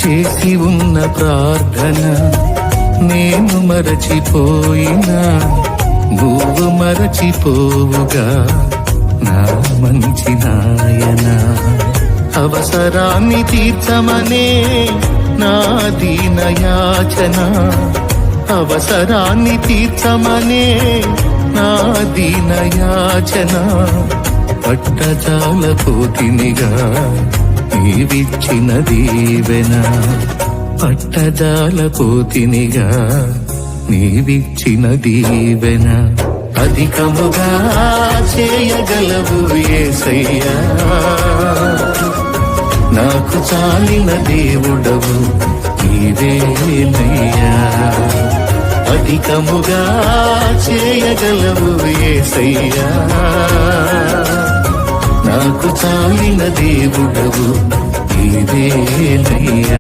చేసి ఉన్న ప్రార్థన నేను మరచిపోయినా నువ్వు మరచిపోవుగా నా మంచి నాయనా. అవసరాన్ని తీర్చమనే నా దీన యాచన, అవసరాన్ని తీర్చమనే నా దీన యాచన. పట్టజాలపోతినిగా నీవిచ్చిన దీవెన, పట్టజాలపోతినిగా నీవిచ్చిన దీవెన. అధికముగా చేయగలవు యేసయ్యా, నాకు చాలిన దేవుడవు నీవేనయ్యా. అధికముగా చేయగలవు యేసయ్యా, నాకు చాలిన దేవుడవు నీవేనయ్యా.